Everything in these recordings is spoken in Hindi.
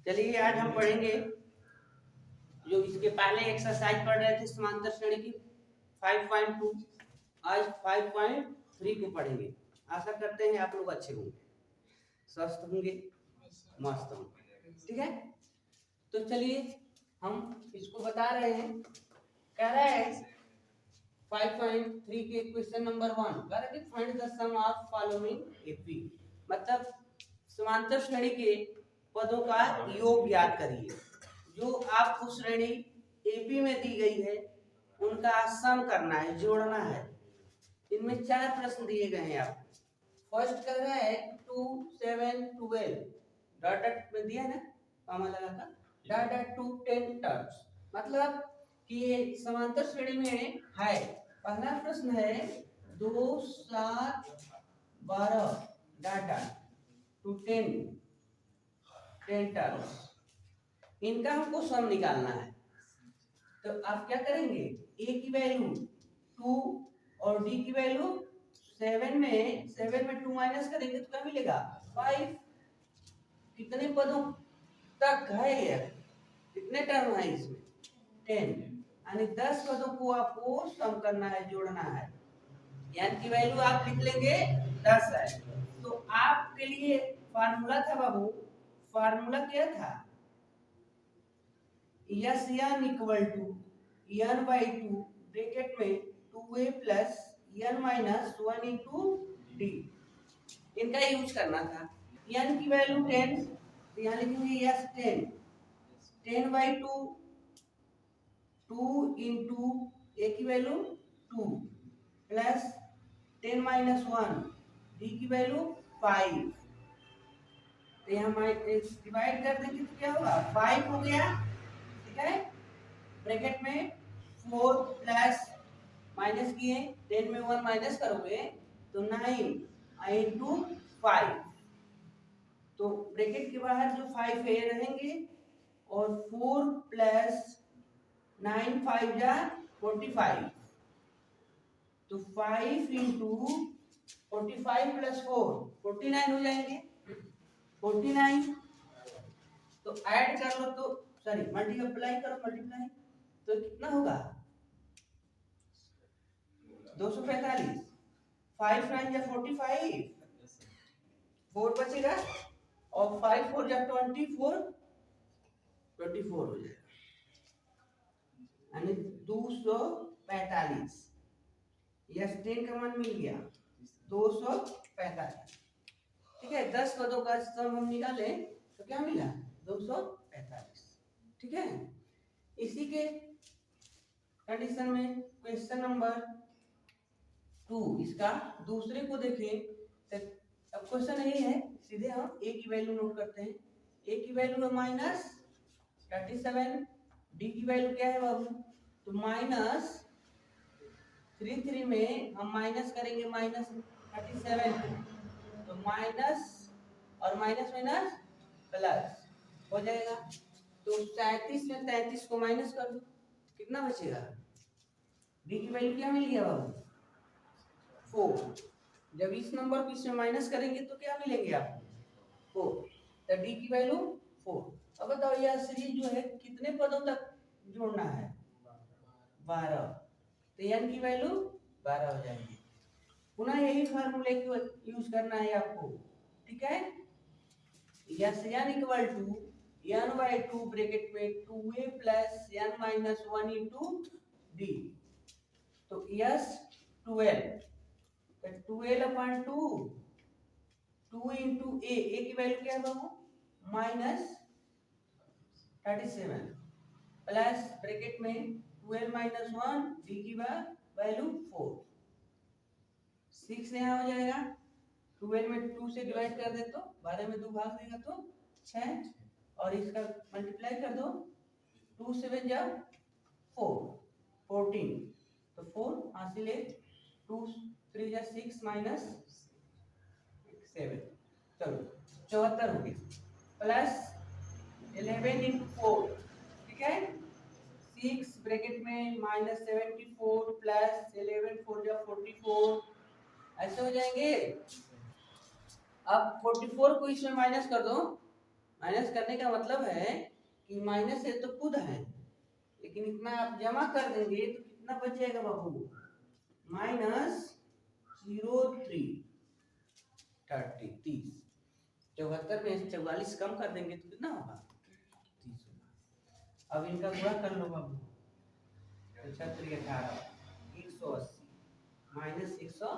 चलिए आज हम पढ़ेंगे जो इसके पहले एक्सरसाइज पढ़ रहे थे समांतर श्रेणी की 5.2, आज 5.3 को पढ़ेंगे। आशा करते हैं आप लोग अच्छे होंगे, स्वस्थ होंगे, मस्त होंगे। ठीक है, तो चलिए हम इसको बता रहे हैं। कह रहा है 5.3 के क्वेश्चन नंबर 1 कह रहा है कि find the sum of following AP, मतलब समांतर श्रेणी के पदों का योग ज्ञात करिए। जो आपको श्रेणी एपी में दी गई है उनका सम करना है, जोड़ना है। इनमें 4 प्रश्न दिए गए हैं आपको। फर्स्ट कर रहा है 2 7 12 डॉट डॉट में दिया ना, कॉमा लगा कर डॉट डॉट टू 10 टर्म्स, मतलब कि ये समांतर श्रेणी में है। पहला प्रश्न है 2 7 12 डॉट डॉट टू 10 टर्म्स, इनका हमको सम निकालना है। तो आप क्या करेंगे, ए की वैल्यू 2 और डी की वैल्यू 7 में 2 माइनस करेंगे तो क्या मिलेगा 5। कितने पदों तक है ये, कितने टर्म है इसमें 10, यानी 10 पदों को आपको सम करना है, जोड़ना है। यानी की वैल्यू आप लिख लेंगे 10 है। तो आपके लिए फार्मूला था बाबू, फार्मूला क्या था, S N equal to N by 2 bracket में 2a plus N minus 1 into D, इनका यूज करना था। एन की वैल्यू 10, तो यहाँ लिखेंगे यस 10 बाई 2 इंटू ए की वैल्यू 2 प्लस 10 माइनस 1 डी की वैल्यू 5। तो यहाँ डिवाइड कर देंगे तो क्या होगा 5 हो गया। ठीक है, ब्रैकेट में 4 प्लस माइनस किए 10 में 1 माइनस करोगे तो 9 इंटू 5, तो ब्रैकेट के बाहर जो 5 है रहेंगे और 4 प्लस 9 5 जा 45, तो 5 इंटू 45 प्लस 4 49 हो जाएंगे। 49 तो ऐड कर लो, तो सॉरी मल्टीप्लाई करो, मल्टीप्लाई तो कितना होगा 245, 5 9 जा 45, 4 बचेगा और 5 4 जा 24 हो जाएगा, यानी 245। यस 10 का मान मिल गया 245। ठीक है, 10 पदों का सम हम निकाले तो क्या मिला 245। ठीक है, इसी के कंडीशन में क्वेश्चन नंबर 2 इसका दूसरे को देखें। तो अब क्वेश्चन यही है, सीधे हम ए की वैल्यू नोट करते हैं। ए की वैल्यू है माइनस 37, डी की वैल्यू क्या है बाबू, तो माइनस 3 में हम माइनस करेंगे माइनस 37, तो माइनस और माइनस माइनस प्लस हो जाएगा। तो 37 में 33 को माइनस कर दो, कितना बचेगा, डी की वैल्यू क्या मिल गया बाबू 4। जब इस नंबर को इसमें माइनस करेंगे तो क्या मिलेंगे आपको 4, तो डी की वैल्यू 4। अब बताओ यह सीरीज जो है कितने पदों तक जोड़ना है 12, तो एन की वैल्यू 12 हो जाएगी। पुनः यही फार्मूले को यूज करना है आपको। ठीक है, S N equal to N by 2 bracket में 2a plus N minus 1 into D, तो यस 12, तो 12 अपॉन 2 इंटू ए की वैल्यू क्या है बाबू माइनस 37 प्लस ब्रैकेट में 12 माइनस 1 डी की वैल्यू 4, 6 यहाँ हो जाएगा। 12 में 2 से डिवाइड कर दे तो 12 में 2 भाग देगा तो 6, और इसका मल्टीप्लाई कर दो 2 7 जा 4 14, तो 4 हासिल 2 3 जा 6 माइनस 7, चलो 74 हो गया, प्लस 11 इंटू 4। ठीक है, 6 ब्रैकेट में माइनस 74 प्लस 11 4 जा 44, ऐसे हो जाएंगे। अब 44 को इसमें माइनस कर दो माइनस करने का मतलब है कि माइनस है तो खुद है, लेकिन इतना आप जमा कर देंगे तो कितना बच जाएगा बाबू, -0.3 30 74 में 44 कम कर देंगे तो कितना होगा 30 होगा। अब इनका गुणा कर लो बाबू, तो 36 18 180 -100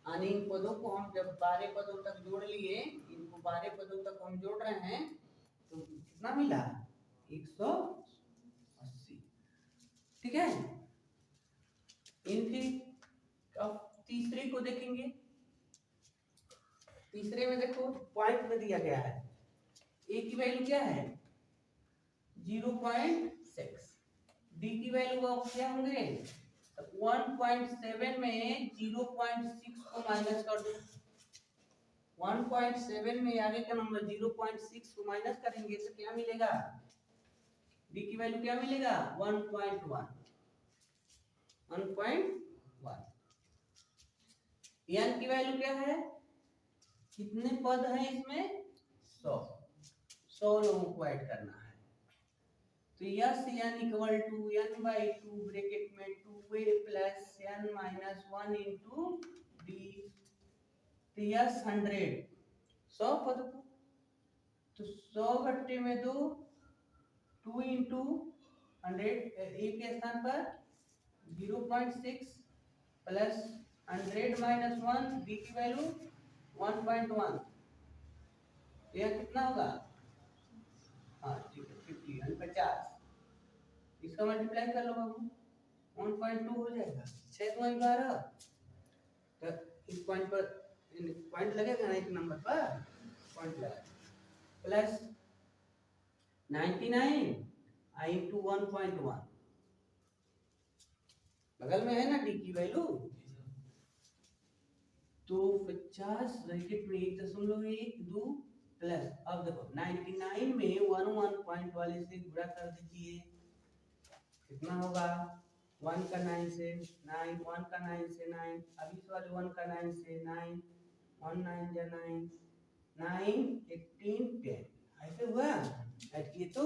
यानी इन पदों को हम जब 12 पदों तक जोड़ लिए, इनको 12 पदों तक हम जोड़ रहे हैं तो कितना मिला 180। ठीक है, इनकी अब तीसरे को देखेंगे। तीसरे में देखो पॉइंट में दिया गया है, ए की वैल्यू क्या है 0.6, डी की वैल्यू अब क्या होंगे 1.7 में 0.6 को माइनस कर दो, 1.7 में आगे का नंबर 0.6 को माइनस करेंगे तो क्या मिलेगा, डी की वैल्यू क्या मिलेगा 1.1। एन की वैल्यू क्या है, कितने पद हैं इसमें 100 लोगों को ऐड करना है, तो S n equal to n/2 bracket में 2a plus n minus 1 into D, तो यस 100 पद को, तो 100 घट्टे में 2 2 इंटू 100 ए के स्थान पर 0.6 प्लस 100 माइनस 1 बी की वैल्यू 1.1, यह कितना होगा, हाँ ठीक है 50 50, इसका मल्टीप्लाई कर लो बाबू 1.2 हो जाएगा, 6×12, तो इस पॉइंट पर पॉइंट लगेगा ना एक नंबर पर पॉइंट लगा, प्लस 99 इंटू 1.1, बगल में है ना डी की वैल्यू, तो 50 ब्रैकेट में 1.12 प्लस, अब देखो 99 में 1 पॉइंट वाले से गुणा कर दीजिए, कितना होगा 1 का 9 से 9, 1 का 9 से 9, अब इस वाले 1 का 9 से 9, 1 9 जा 9, 9 18 10, ऐसे हुआ ऐड किए तो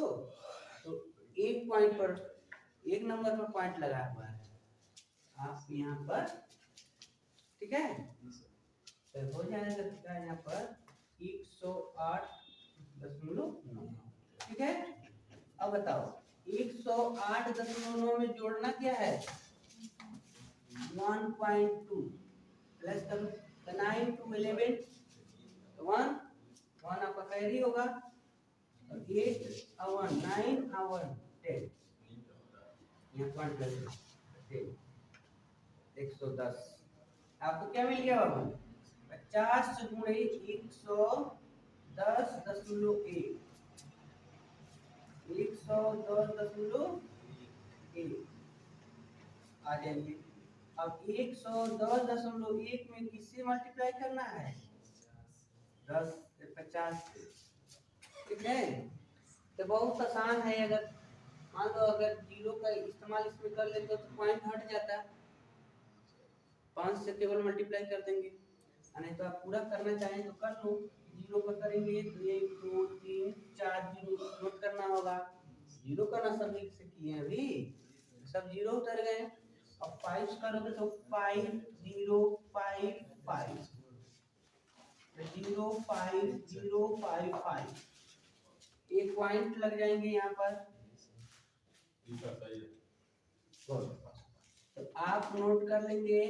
एक पॉइंट पर एक नंबर पर पॉइंट लगा हुआ है आप यहाँ पर, ठीक है, तो हो जाएगा यहाँ पर 108.9, ठीक है। अब बताओ 108.9 में जोड़ना क्या है 1.2 प्लस 9 to 11 1 आपका कैरी होगा, 8 और 9 और 10, यहाँ पॉइंट लगे 110, आपको क्या मिल गया बाबू 50 गुणे 110.1 110.1 आ जाएंगे। अब 110.1 में किससे मल्टीप्लाई करना है 10 से 50 से, ठीक है, तो बहुत आसान है, अगर मान लो अगर जीरो का इस्तेमाल इसमें कर लेते तो पॉइंट हट जाता, 5 से केवल मल्टीप्लाई कर देंगे, नहीं तो आप पूरा करना चाहें तो कर लो, जीरो का करेंगे तो 1 2 3 4 जीरो नोट करना होगा, जीरो करना सभी से किए हैं अभी, सब जीरो उतर गए, अब 5 करोगे तो 5 0 5 5 0 5 0 5 5, एक पॉइंट लग जाएंगे यहाँ पर, तो आप नोट कर लेंगे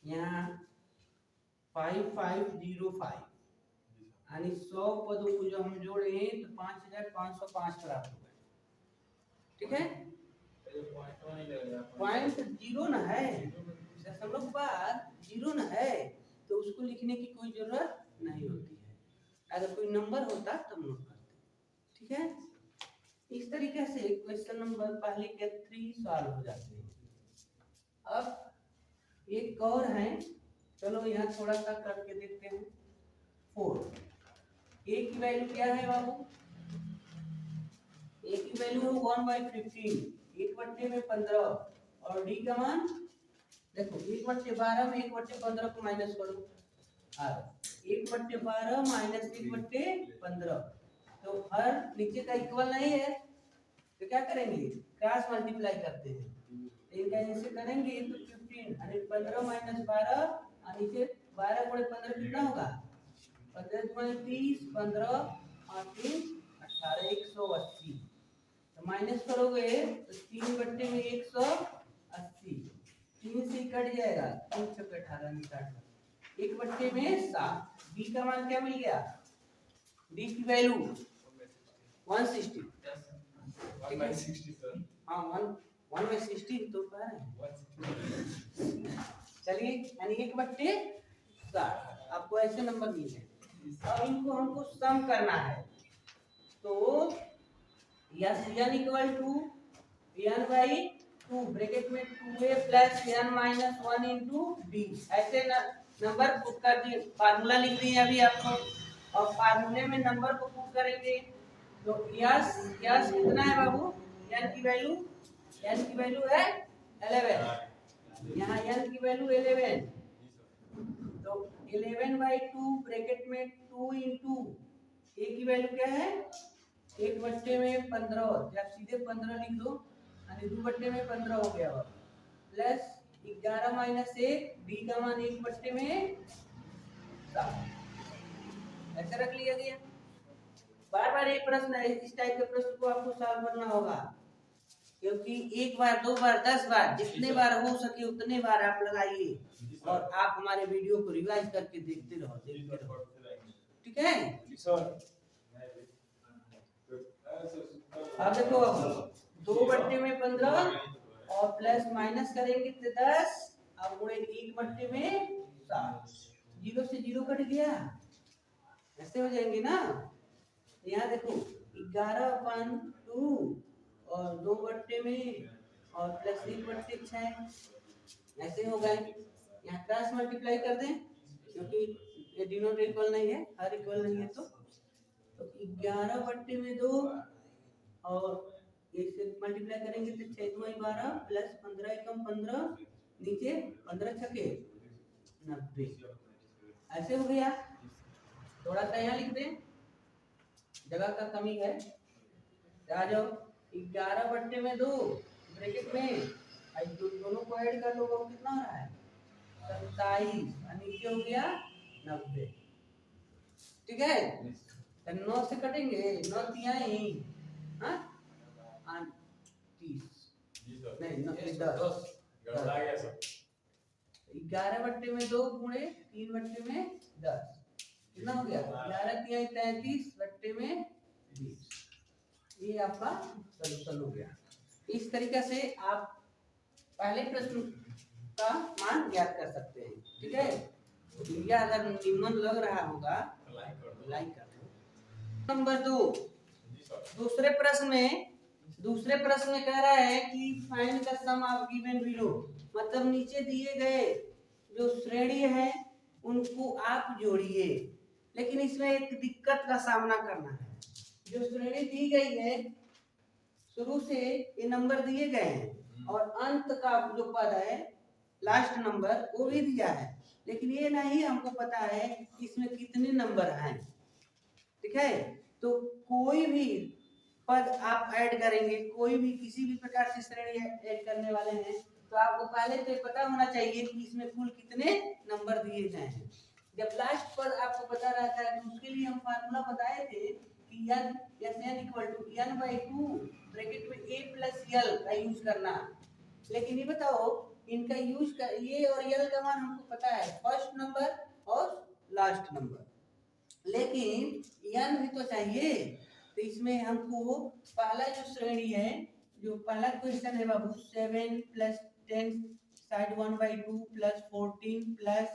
यहाँ 5505, यानी 100 पदों को जो हम जोड़े तो 5505 प्राप्त हो गए, ठीक है, पॉइंट जीरो ना है, दशमलव के बाद जीरो ना है, तो उसको लिखने की कोई जरूरत नहीं होती है, अगर कोई नंबर होता तब नोट करते, ठीक है। इस तरीके से क्वेश्चन नंबर पहले के 3 सॉल्व हो जाते हैं। अब एक और है, चलो यहाँ थोड़ा सा करके देखते हैं, 4, ए की वैल्यू क्या है बाबू, ए की वैल्यू है 1/15, 1/15, और डी का मान देखो 1/12 में 1/15 को माइनस करो, 1/12 माइनस 1/15। तो हर नीचे का इक्वल नहीं है तो क्या करेंगे, क्रॉस मल्टीप्लाई करते हैं। इनका ऐसे करेंगे तो 15 यानी 15 माइनस 12 और नीचे 12 गुणे 15 कितना होगा, 15 गुणे 30, 15 और 3 18, 180। तो माइनस करोगे तो 3/180, 3 से कट जाएगा, 3 छक्के 18 निकाल, 1/7। बी का मान क्या मिल गया, डी की वैल्यू 160। 1/60 सर। हाँ 1/60 तो क्या है, चलिए यानी 1/7 आपको ऐसे नंबर मिले। अब इनको हमको सम करना है, तो S n equal to n/2 bracket में 2a plus n minus 1 into b, ऐसे नंबर पुट कर दिए, फार्मूला लिख दिए अभी आपको, और फार्मूले में नंबर को पुट करेंगे। तो यस कितना है बाबू, n की वैल्यू है 11, यहाँ n की वैल्यू 11, तो 11/2 ब्रैकेट में 2 इंटू a की वैल्यू क्या है 1/15, या सीधे 15 लिख दो, यानी 2/15 हो गया, प्लस 11 माइनस 1, b का मान 1/7 ऐसे रख लिया गया। बार बार एक प्रश्न है, इस टाइप के प्रश्न को आपको सॉल्व करना होगा, क्योंकि एक बार 2 बार 10 बार जितने बार हो सके उतने बार आप लगाइए, और आप हमारे वीडियो को रिवाइज करके देखते रहो, ठीक है। अब देखो 2/15 और प्लस माइनस करेंगे तो 10, अब गुणे 1/7, 0 से 0 कट गया, ऐसे हो जाएंगे ना। यहाँ देखो 11/2 और 2/में और प्लस 1/6 ऐसे हो गए। यहाँ क्रॉस मल्टीप्लाई कर दें, क्योंकि ये डिनोमिनेटर इक्वल नहीं है, हर इक्वल नहीं है, तो 11/2 और इससे मल्टीप्लाई करेंगे तो 6 2 12 प्लस 15 एकम 15, नीचे 15 छके 90, ऐसे हो गया। थोड़ा सा यहाँ लिख दें, जगह का कमी है, आ जाओ 11/2 ब्रैकेट में दोनों को ऐड कर लो, वो कितना हो रहा है 27, नीचे हो गया 90, ठीक है। 9 से कटेंगे, 9 तिया ही, हाँ 30 नहीं 10, 11/2 गुणे 3/10 कितना हो गया, 11 तिया 33/20, ये आपका सॉल्यूशन हो गया। इस तरीके से आप पहले प्रश्न का मान ज्ञात कर सकते हैं, ठीक है। या अगर निम्न लग रहा होगा लाइक कर दो। नंबर 2, दूसरे प्रश्न में कह रहा है कि find the sum of given below, मतलब नीचे दिए गए जो श्रेणी है उनको आप जोड़िए, लेकिन इसमें एक दिक्कत का सामना करना है। जो श्रेणी दी गई है, शुरू से ये नंबर दिए गए हैं और अंत का जो पद है लास्ट नंबर वो भी दिया है, लेकिन ये नहीं हमको पता है कि इसमें कितने नंबर हैं, ठीक है। तो कोई भी पद आप ऐड करेंगे, कोई भी किसी भी प्रकार की श्रेणी ऐड करने वाले हैं, तो आपको पहले तो पता होना चाहिए कि इसमें कुल कितने नंबर दिए गए हैं। जब लास्ट पद आपको पता रहता है तो उसके लिए हम फार्मूला बताए थे कि n equal to n/2 bracket में a प्लस l का यूज करना, लेकिन ये बताओ इनका यूज कर, ये और l का मान हमको पता है, फर्स्ट नंबर और लास्ट नंबर, लेकिन n भी तो चाहिए। तो इसमें हमको पहला जो श्रेणी है, जो पहला क्वेश्चन है बाबू 7 प्लस 10 साइड 1/2 प्लस 14 प्लस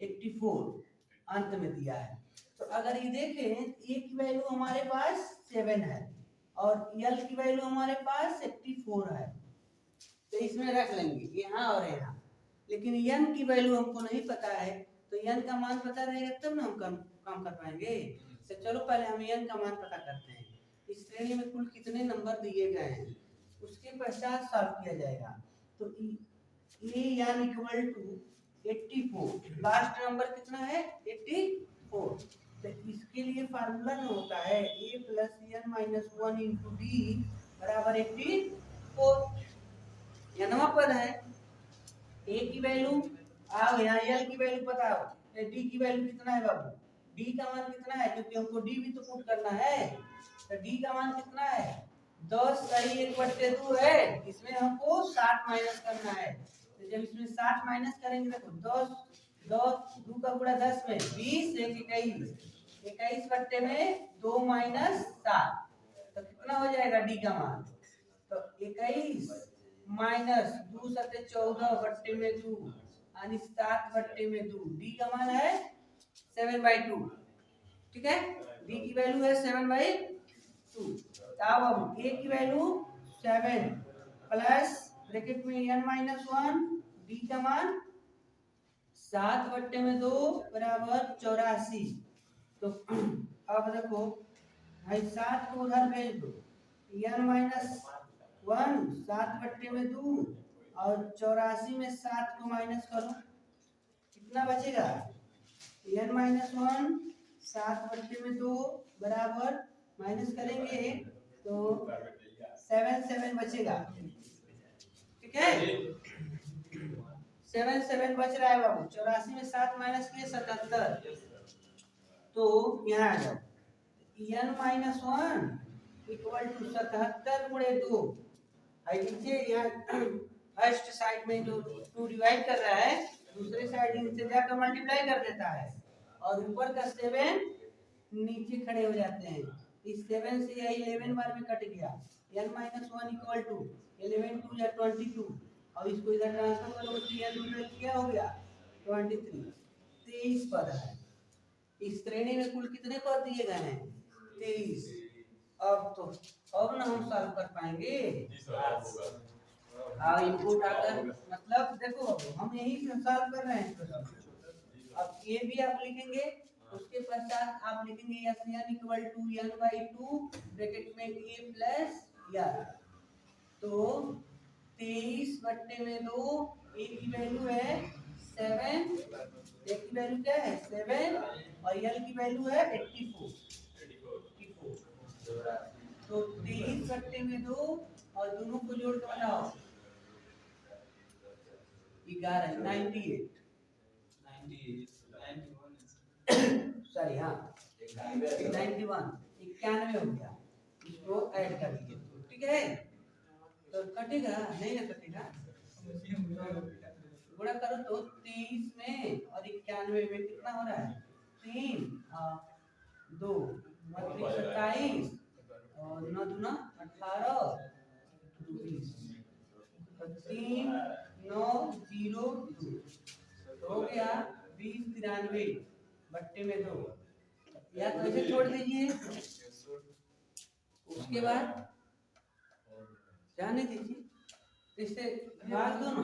84 अंत में दिया है। तो अगर ये देखें, a की वैल्यू हमारे पास 7 है और l की वैल्यू हमारे पास 84 है, तो इसमें रख लेंगे यहाँ और यहाँ, लेकिन n की वैल्यू हमको नहीं पता है, तो n का मान पता रहेगा तब ना हम काम कर पाएंगे। तो चलो पहले हम n का मान पता करते हैं, इस श्रेणी में कुल कितने नंबर दिए गए हैं, उसके पश्चात सॉल्व किया जाएगा। तो n equal to 84, last number कितना है 84। तो इसके लिए फार्मूला जो होता है a plus n minus 1 into D बराबर 84। नवा पद है, a की वैल्यू आओ यहाँ, l की वैल्यू बताओ, d की वैल्यू कितना है बाबू, d का मान कितना है, क्योंकि हमको d भी तो पुट करना है। तो d का मान कितना है 10 सही 1/2 है, इसमें हमको 60 माइनस करना है। तो जब इसमें 60 माइनस करेंगे देखो 10 10 2 का गुणा 10 में 20 21 21 बट्टे में 2 माइनस 7, तो कितना हो जाएगा डी का मान, तो 21 माइनस 2 सत्ते 14 बट्टे में 2 यानी 7 बट्टे में 2, डी का मान है 7/2। ठीक है, डी की वैल्यू है 7/2। अब हम ए की वैल्यू 7 प्लस ब्रैकेट में n माइनस 1, डी का मान 7 बट्टे में 2 बराबर 84। तो अब देखो भाई 7 को उधर भेज दो, n माइनस 1 7 बट्टे में 2 और 84 में 7 को माइनस करो, कितना बचेगा n माइनस 1 7 बट्टे में 2 बराबर माइनस करेंगे तो 7 बचेगा। ठीक है, 7 बच रहा है बाबू, 84 में 7 माइनस किए 77। तो यहाँ आ जाओ, n माइनस 1 इक्वल टू 77 गुणे 2, नीचे यहाँ फर्स्ट साइड में जो 2 डिवाइड कर रहा है, दूसरे साइड इनसे जाकर मल्टीप्लाई कर देता है, और ऊपर का 7 नीचे खड़े हो जाते हैं। इस 7 से यह 11 बार में कट गया, n माइनस 1 इक्वल टू 11 2 या 22, और इसको इधर ट्रांसफर करोगे तो n टोटल क्या हो गया 23, 23 पद है। इस श्रेणी में कुल कितने पद दिए गए हैं 23। अब ना हम सॉल्व कर पाएंगे। हाँ, इनपुट आकर मतलब देखो हम यही से सॉल्व कर रहे हैं। अब ये भी आप लिखेंगे, उसके पश्चात आप लिखेंगे S N equal to n/2 bracket में a प्लस n। तो 23 बट्टे में 2, a की वैल्यू है 7, a की वैल्यू क्या है 7 और l की वैल्यू है 84। तो 23 बट्टे में 2 और दोनों को जोड़ कर बनाओ 11 98 सॉरी हाँ 91 हो गया, इसको ऐड कर दीजिए। ठीक है, तो कटेगा नहीं ना कटेगा, गुणा करो तो 23 में और 91 में कितना हो रहा है 3 2 27 और 9 दूना 18 20, 3 9 0 2 हो गया 20 93 बट्टे में 2, या तो ऐसे छोड़ दीजिए। उसके बाद जाने दीजिए, इससे भाग दो ना,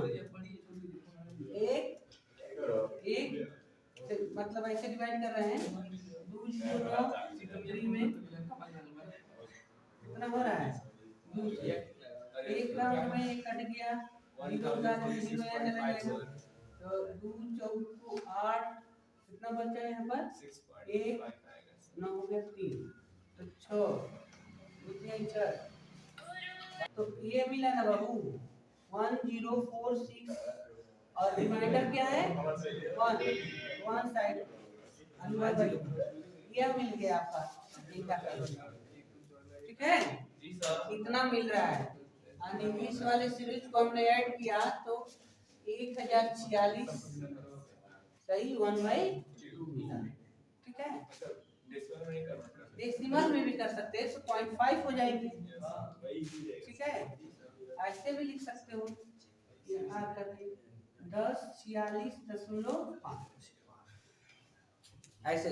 एक मतलब ऐसे डिवाइड कर रहे हैं 2 0 3 में कितना हो रहा है 2, एक राउंड में एक कट गया, 0 का 0 चला जाएगा, तो 2 4 को 8 कितना बचा यहाँ पर 1 9 हो गया 3, तो 6 तो ये मिला ना बाबू 1046 और रिमाइंडर क्या है 1 साइड ये मिल गया आपका। ठीक है, इतना मिल रहा है, यानी इस वाले सीरीज को हमने ऐड किया तो 1046 सही 1/2 मिला। ठीक है, डेसिमल में भी कर सकते हैं तो 0.5 हो जाएगी। ठीक है, ऐसे भी लिख सकते हो यहाँ करके 1046.5 ऐसे।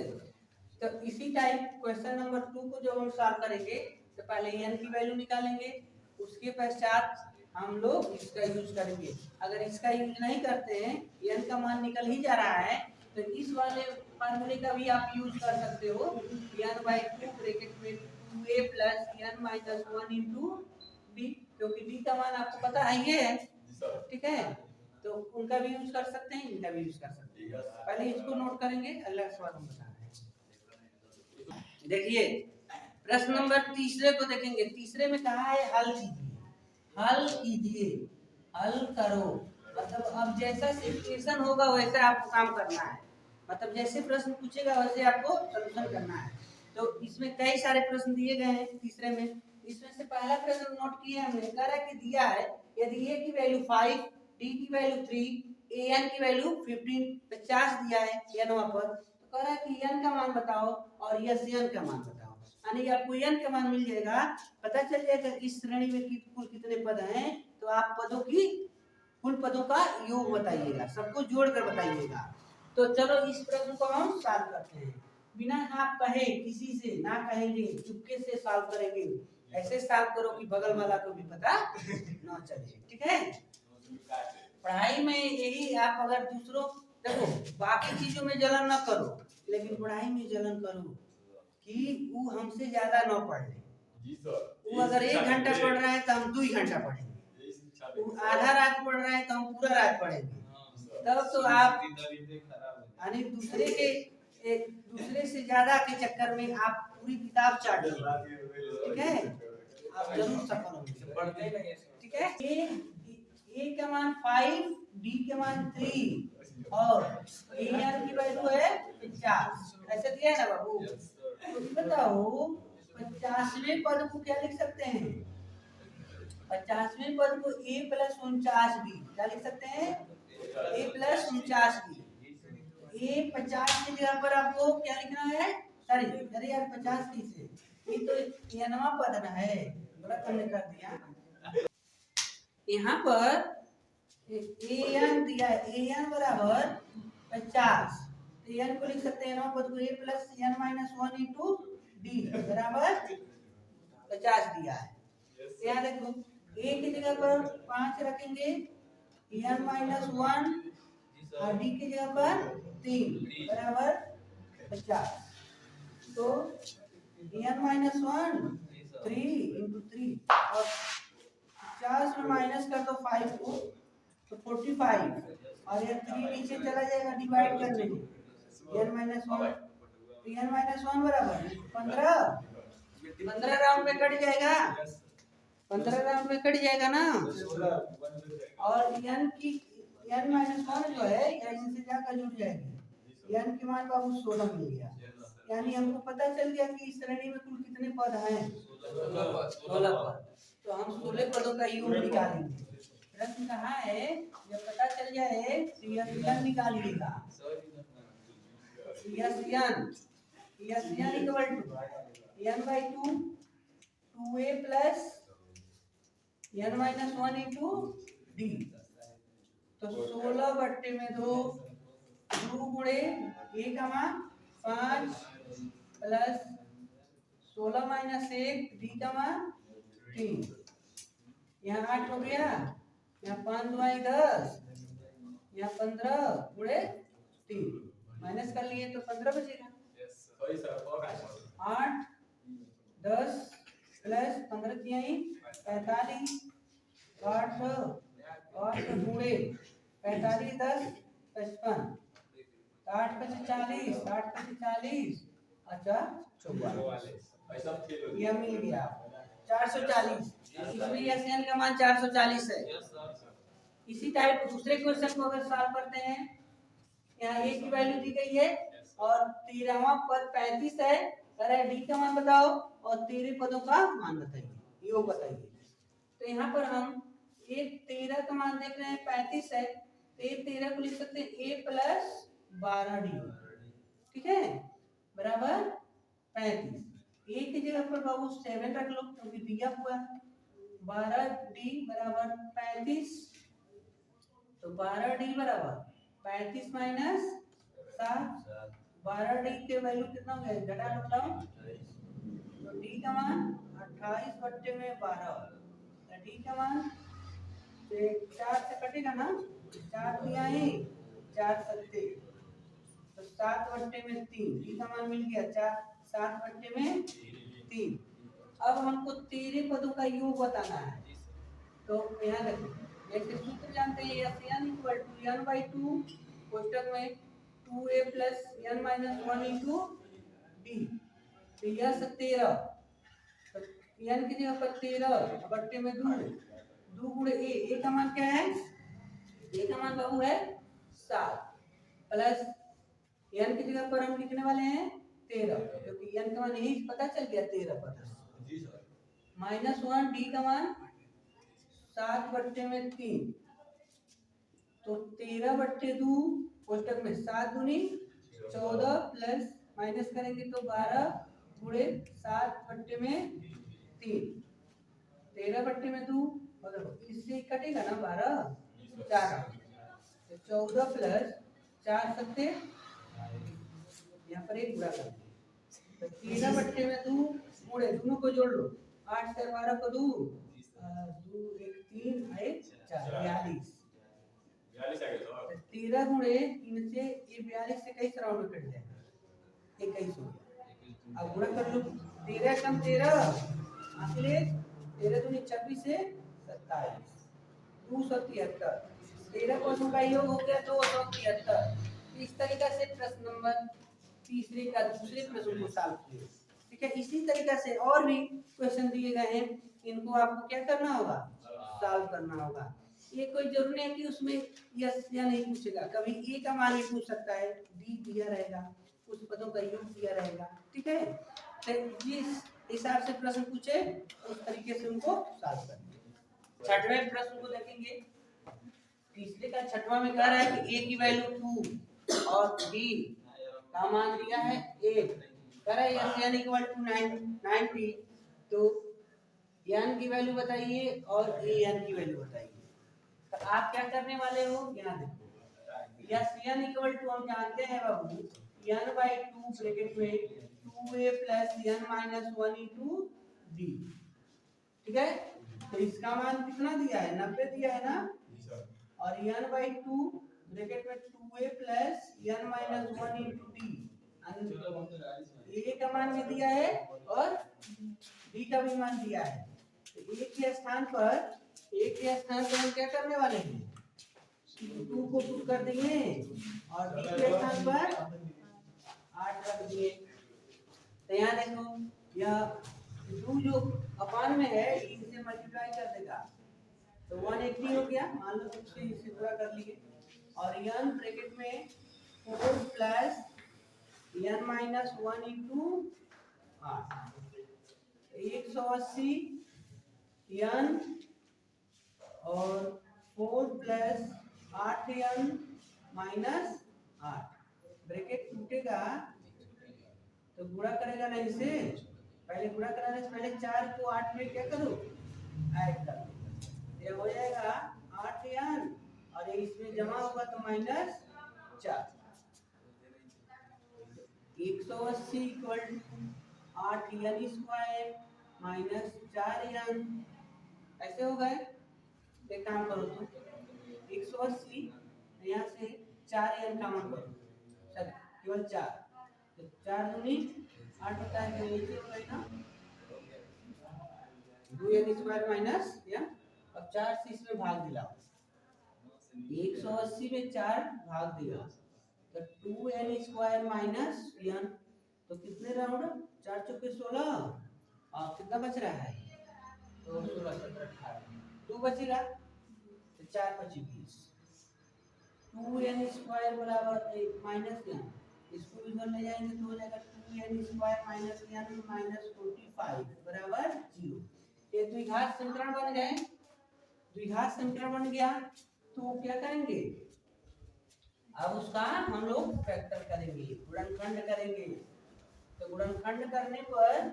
तो इसी टाइप क्वेश्चन नंबर 2 को जब हम सॉल्व करेंगे तो पहले n की वैल्यू निकालेंगे, उसके पश्चात हम लोग इसका यूज करेंगे। अगर इसका यूज नहीं करते हैं, n का मान निकल ही जा रहा है, तो इस वाले फार्मूले का भी आप यूज कर सकते हो, n/2 ब्रैकेट में 2a plus n minus 1 into d, क्योंकि d का मान आपको पता है ये है। ठीक है, तो उनका भी यूज कर सकते हैं, इनका भी यूज कर सकते हैं। पहले इसको नोट करेंगे, अगला सवाल हम बता रहे हैं। देखिए प्रश्न नंबर तीसरे को देखेंगे। तीसरे में कहा है हल कीजिए, हल कीजिए, हल करो। मतलब अब जैसा सिचुएशन होगा वैसे आपको काम करना है, मतलब जैसे प्रश्न पूछेगा वैसे आपको सॉल्यूशन करना है। तो इसमें कई सारे प्रश्न दिए गए हैं तीसरे में। इसमें से पहला प्रश्न नोट किया हमने, कह रहा है कि दिया है यदि a की वैल्यू 5, d की वैल्यू 3, an की वैल्यू 15, 50 दिया है n पर, तो कह रहा है कि n का मान बताओ और n का मान बताओ। यानी आपको n का मान मिल जाएगा, पता चल जाएगा इस श्रेणी में कुल कितने पद हैं, तो आप पदों की कुल पदों का योग बताइएगा, सबको जोड़कर बताइएगा। तो चलो इस प्रश्न को हम सॉल्व करते हैं, बिना आप कहे, किसी से ना कहेंगे, चुपके से सॉल्व करेंगे। ऐसे सॉल्व करो कि बगल वाला को भी पता ना चले, ठीक है। पढ़ाई में यही, आप अगर दूसरों, देखो बाकी चीजों में जलन ना करो, लेकिन पढ़ाई में जलन करो कि वो हमसे ज्यादा ना पढ़ ले। वो अगर 1 घंटा पढ़ रहा है तो हम 2 घंटा पढ़ेंगे, वो आधा रात पढ़ रहा है तो हम पूरा रात पढ़ेंगे। तब तो आप यानी दूसरे से ज्यादा के चक्कर में आप पूरी किताब चाट लेंगे, ठीक है। आप जरूर सफल होंगे, ठीक है। ए का मान 5, डी का मान 3 और an की वैल्यू है 50, ऐसे दिया है ना बाबू। तो बताओ 50वें पद को क्या लिख सकते हैं? 50वें पद को a प्लस 49b क्या लिख सकते हैं? a plus 49b। a 50 की जगह पर आपको क्या लिखना है? सॉरी अरे यार 50 की से ये तो यनवा पद ना है, बड़ा तुमने कर दिया। यहाँ पर an दिया है, an बराबर 50, तो n को लिख सकते हैं, पद को a plus n minus 1 into D बराबर 50 दिया है। यहाँ देखो a की जगह पर 5 रखेंगे, n माइनस 1 और डी की जगह पर 3 बराबर 50। तो n माइनस 1 3 इंटू 3 और 50 में माइनस कर दो 5 को तो 45, और ये 3 नीचे चला जाएगा डिवाइड करने में, n माइनस 1, तो n माइनस 1 बराबर 15 राउंड में कट जाएगा, 15 राउंड में कट जाएगा ना। और n माइनस 1 जो है यहाँ से जाकर जुड़ जाएगी, n की मान बाबू 16 मिल गया। यानी हमको पता चल गया कि इस श्रेणी में कुल कितने पद हैं, 16 पद। तो हम 16 पदों का योग निकालेंगे। प्रश्न कहा है जब पता चल जाए तो यह निकालिएगा, यन equal to n/2 2a plus n minus 1 into D. तो 16/2 2 गुणे a का मान 5 प्लस 16 माइनस 1 डी का मान 3, यहाँ 8 हो गया, यहाँ 5 2 10, यहाँ 15 गुणे 3 माइनस कर लिए तो 15 बचेगा। 8 10 प्लस 15 किया 45, 8 गुणे 45 10 55, 8 5 40, 8 5 40, अच्छा 44, यह मिल गया 440। इसमें एसएन का मान 440 है। इसी टाइप दूसरे क्वेश्चन को अगर सॉल्व करते हैं, यहाँ a की वैल्यू दी गई है और 13वां पद 35 है, अरे डी का मान बताओ और 13 पदों का मान बताइए, योग बताइए। तो यहाँ पर हम एक 13 का मान देख रहे हैं 35 है, तो एक 13 को लिख सकते हैं a प्लस 12d, ठीक है, बराबर 35। a की जगह पर बाबू 7 रख लो क्योंकि दिया हुआ है, 12d बराबर 35, तो 12d बराबर 35 माइनस 7, 12d के वैल्यू कितना हो गया घटा बताओ, तो d का मान 28/12, d का मान 4 से कटेगा ना, 4 दिया ही 4 सत्ते, तो 7/3, d का मान मिल गया 7/3। अब हमको 13 पदों का योग बताना है, तो यहाँ देखो जैसे सूत्र जानते हैं S N equal to N by two कोष्टक में 2a plus N minus 1 into D. तो यह 13, तो एन की जगह पर 13 बट्टे में 2, 2 गुणे ए का मान क्या है? ए का मान बाबू है 7 प्लस एन की जगह पर हम लिखने वाले हैं 13, क्योंकि एन का मान यही पता चल गया 13 पर जी सर। माइनस 1 डी का मान 7 बट्टे में 3, तो 13 बट्टे 2 कोष्टक में 7 दूनी 14 प्लस माइनस करेंगे तो 12 गुणे 7 बट्टे में 3, 13 बट्टे में 2 मतलब इससे कटेगा ना 12 4, तो 14 प्लस 4 सत्ते यहाँ पर एक गुणा कर तो 13 बट्टे में 2 गुणे दोनों को जोड़ लो 8 से 12 को 2 2 1 3 1 4 42 13 गुणे 3 से ये 42 से कई राउंड में कट जाएगा 21 हो गया। अब गुणा कर लो 13 कम 13 आखिर 13 दूनी 26 से 27 273 13 को का योग हो गया 273। इस तरीका से प्रश्न नंबर तीसरे का दूसरे प्रश्न को सॉल्व किए। ठीक है, इसी तरीका से और भी क्वेश्चन दिए गए हैं, इनको आपको क्या करना होगा? सॉल्व करना होगा। ये कोई जरूरी नहीं है कि उसमें यस या नहीं पूछेगा, कभी ए का मान ही पूछ सकता है, डी दिया रहेगा, कुछ पदों का योग दिया रहेगा। ठीक है, तो जिस हिसाब से प्रश्न पूछे उस तरीके से उनको सॉल्व करेंगे। छठवें प्रश्न को देखेंगे, तीसरे का छठवां में कह रहा है कि ए की वैल्यू 2 और बी का मान दिया है 8, कह रहा है एन इक्वल टू 90, तो एन की वैल्यू बताइए और ए एन की वैल्यू बताइए। तो आप क्या करने वाले हो, यहाँ देखो, यस एन इक्वल टू हम जानते हैं बाबू एन बाई 2 ब्रैकेट में 2a plus N minus 1 into D. ठीक है, तो इसका मान कितना दिया है? 90 दिया है ना, और एन बाई 2 ब्रैकेट में 2a plus N minus 1 into D. A का मान भी दिया है और डी का भी मान दिया है। तो ए के स्थान पर हम क्या करने वाले हैं? 2 को पुट कर देंगे और डी के स्थान पर 8 रख दिए। तो यहाँ देखो, यह 2 जो अपान में है इसे मल्टीप्लाई कर देगा तो 180 हो गया, मान लो इसे पूरा कर लिए, और एन ब्रैकेट में 4 plus N minus 1 into 8 180 N और 4 प्लस 8 एन माइनस 8 ब्रैकेट टूटेगा तो गुणा करेगा ना इसे, पहले गुणा कराने से पहले 4 को 8 में क्या करो? ऐड कर, ये हो जाएगा 8 एन और इसमें जमा होगा तो minus 4। 180 equal to 8 N square minus 4 N, ऐसे हो गए। एक काम करो तो 180 यहाँ से 4 एन कॉमन करो, सर केवल 4, तो 4 दूनी 8 होता है, तो नीचे हो गई ना 2 एन स्क्वायर माइनस एन, अब 4 से इसमें भाग दिलाओ, 180 में 4 भाग दिया तो 2 एन स्क्वायर माइनस एन, तो कितने राउंड? 4 चौके 16 और कितना बच रहा है? तो 16 17 18 2 बचेगा तो 4 5 20, 2 एन स्क्वायर बराबर माइनस एन, इसको इधर ले जाएंगे तो हो जाएगा 2 N square minus N minus 45 बराबर 0। ये द्विघात समीकरण बन गए। द्विघात समीकरण बन गया तो क्या करेंगे? अब उसका हम लोग फैक्टर करेंगे, गुणनखंड करेंगे। तो गुणनखंड करने पर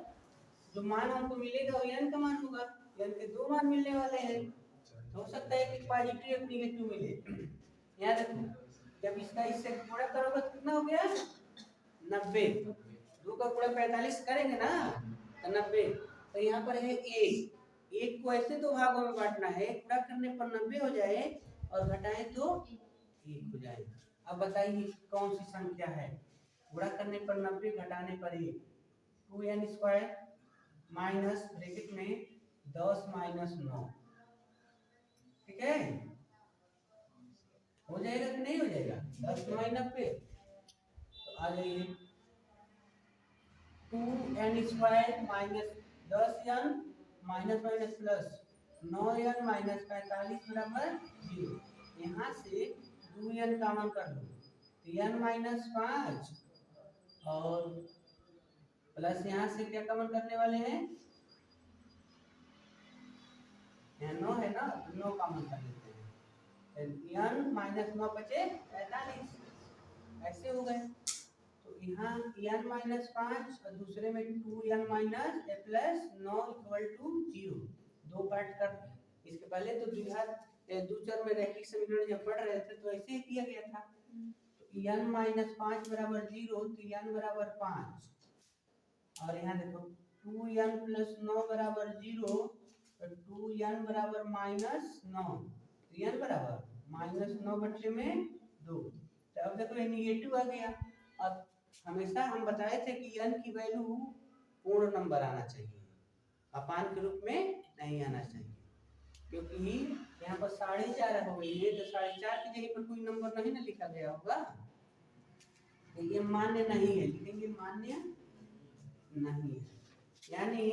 जो मान हमको मिलेगा वो एन का मान होगा, एन के 2 मान मिलने वाले हैं, हो सकता है कि पॉजिटिव या नेगेटिव मिले। यहाँ देखो, जब इसका इससे गुणा करोगे तो कितना हो गया? 90, 2 का गुणा 45 करेंगे ना तो 90। तो यहाँ पर है एक को ऐसे 2 भागों में बांटना है, गुणा करने पर 90 हो जाए और घटाएं तो 1 हो जाए। अब बताइए कौन सी संख्या है? गुणा करने पर 90 घटाने पर 1, 2 एन स्क्वायर माइनस ब्रैकेट में 10 माइनस 9, ठीक है, हो जाएगा कि नहीं हो जाएगा? 10 में 90 तो आ जाइए 2n² minus 10n minus minus plus 9n minus 45 बराबर 0। यहाँ से 2n कॉमन कर लो तो n माइनस 5 और प्लस यहाँ से क्या कॉमन करने वाले हैं? यहाँ 9 है ना, तो 9 कॉमन कर लेते हैं। n माइनस 9 बचे 45, ऐसे हो गए। तो यहाँ n माइनस 5 और दूसरे में 2n minus plus 9 equal to 0। दो पार्ट कर, इसके पहले तो द्विघात दूसर में रैखिक समीकरण जब पढ़ रहे थे तो ऐसे ही किया गया था। तो n माइनस 5 बराबर 0 तो n बराबर 5 और यहाँ देखो 2n प्लस 9 बराबर 0 तो 2n बराबर माइनस 9 तो n बराबर माइनस 9 बटे में 2। तो अब देखो ये निगेटिव आ गया। अब हमेशा हम बताए थे कि n की वैल्यू पूर्ण नंबर आना चाहिए, अपान के रूप में नहीं आना चाहिए, क्योंकि यहाँ पर 4.5 हो गई है तो 4.5 की जगह पर कोई नंबर नहीं ना लिखा गया होगा, तो ये मान्य नहीं है, लिखेंगे मान्य नहीं है। यानी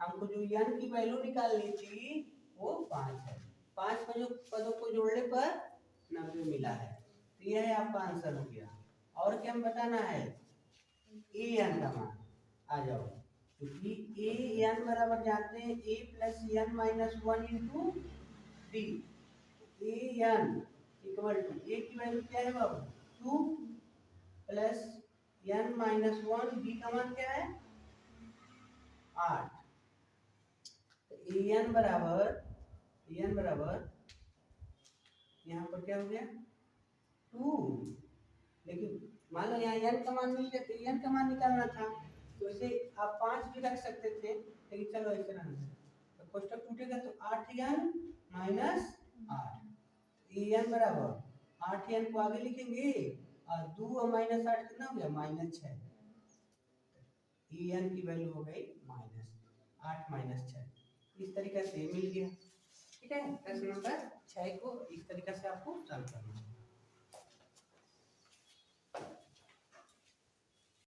हमको जो n की वैल्यू निकालनी थी वो 5 है। 5 पदों को जोड़ने पर 90 मिला है, तो यह है आपका आंसर हो गया। और क्या हम बताना है? an का मान आ जाओ, क्योंकि an बराबर जानते हैं a plus n minus 1 into d। an equal to a की वैल्यू क्या है बाबू? 2 प्लस n माइनस 1, d का मान क्या है? 8। तो an बराबर यहाँ पर क्या हो गया? 2। लेकिन मान लो यहाँ n का मान मिल गया तो n का मान निकालना था, तो इसे आप 5 भी रख सकते थे, लेकिन चलो ऐसे रहने दो। तो कोष्टक टूटेगा तो 8n माइनस 8 an बराबर 8n को आगे लिखेंगे और 2 और माइनस 8 कितना हो गया? माइनस 6। an की वैल्यू हो गई माइनस 8 माइनस 6। इस तरीके से मिल गया। ठीक है, प्रश्न नंबर 6 को इस तरीके से आपको सॉल्व करना है।